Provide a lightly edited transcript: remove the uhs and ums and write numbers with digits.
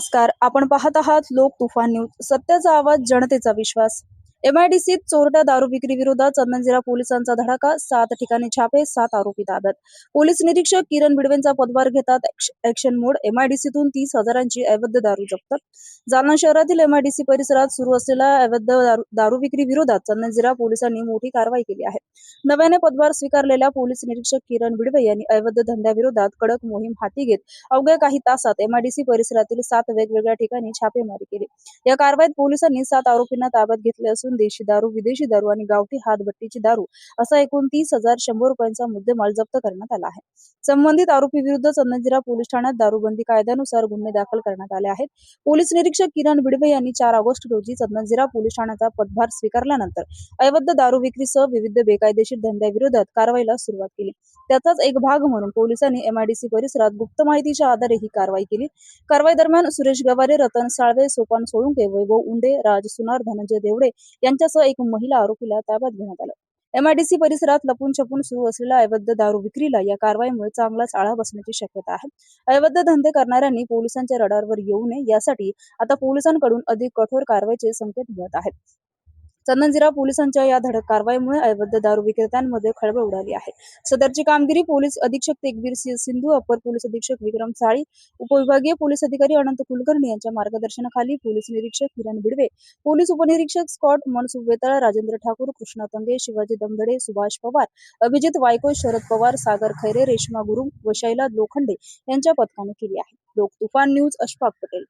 नमस्कार. आपण पाहत आहात लोक तुफान न्यूज. सत्याचा आवाज, जनतेचा विश्वास. एमआयडीसीत चोरट्या दारू विक्री विरोधात चंदनजिरा पोलिसांचा धडाका. 7 ठिकाणी छापे, 7 आरोपी ताब्यात. पोलीस निरीक्षक किरण बिडवेंचा पदभार घेतात. ऍक्शन मोड. एमआयडीसीतून 30,000ची अवैध दारू जप्त. जालना शहरातील एमआयडीसी परिसरात सुरू असलेल्या अवैध दारू विक्री विरोधात चंदनजिरा पोलिसांनी मोठी कारवाई केली आहे. नव्याने पदभार स्वीकारलेल्या पोलीस निरीक्षक किरण बिडवे यांनी अवैध धंद्याविरोधात कडक मोहीम हाती घेत अवघ्या काही तासात एमआयडीसी परिसरातील 7 वेगवेगळ्या ठिकाणी छापेमारी केली. या कारवाईत पोलिसांनी 7 आरोपींना ताब्यात घेतले असून देशी दारू, विदेशी दारू आणि गावठी हातभट्टीची दारू असा एकूण 30,100 रुपयांचा मुद्देमाल जप्त करण्यात आला आहे. संबंधित आरोपी विरुद्ध चंदनजिरा पोलीस ठाण्यात दारूबंदी कायद्यानुसार गुन्हे दाखल करण्यात आले आहेत. पोलीस निरीक्षक किरण बिडवे यांनी 4 ऑगस्ट रोजी चंदनजिरा पोलीस ठाण्याचा पदभार स्वीकारल्यानंतर अवैध दारू विक्रीसह विविध बेकायदेशीर धंद्याविरोधात कारवाईला सुरुवात केली. त्याचाच एक भाग म्हणून पोलिसांनी एमआयडीसी परिसरात गुप्त माहितीच्या आधारे ही कारवाई केली. कारवाई दरम्यान सुरेश गवारे, रतन साळवे, सोपान सोळुंके, वैभव उंडे, राज सुनार, धनंजय देवडे यांच्यासह एक महिला आरोपीला ताब्यात घेण्यात आलं. एमआयडीसी परिसरात लपून छपून सुरू असलेल्या अवैध दारू विक्रीला या कारवाईमुळे चांगलाच आळा बसण्याची शक्यता आहे. अवैध धंदे करणाऱ्यांनी पोलिसांच्या रडारवर येऊ नये यासाठी आता पोलिसांकडून अधिक कठोर कारवाईचे संकेत मिळत आहेत. चंदनजिरा पोलिसांच्या या धडक कारवाईमुळे अवैध दारू विक्रेत्यांमध्ये खळबळ उडाली आहे. सदरची कामगिरी पोलीस अधीक्षक तेगबीर सिंधू, अप्पर पोलीस अधीक्षक विक्रम साळी, उपविभागीय पोलीस अधिकारी अनंत कुलकर्णी यांच्या मार्गदर्शनाखाली पोलीस निरीक्षक किरण बिडवे, पोलीस उपनिरीक्षक स्कॉट मनसुख वेताळ, राजेंद्र ठाकूर, कृष्णा तंगे, शिवाजी दमदडे, सुभाष पवार, अभिजित वायको, शरद पवार, सागर खैरे, रेश्मा गुरुंग व शैला लोखंडे यांच्या पथकाने केली आहे. लोक तुफान न्यूज, अशफाक पटेल.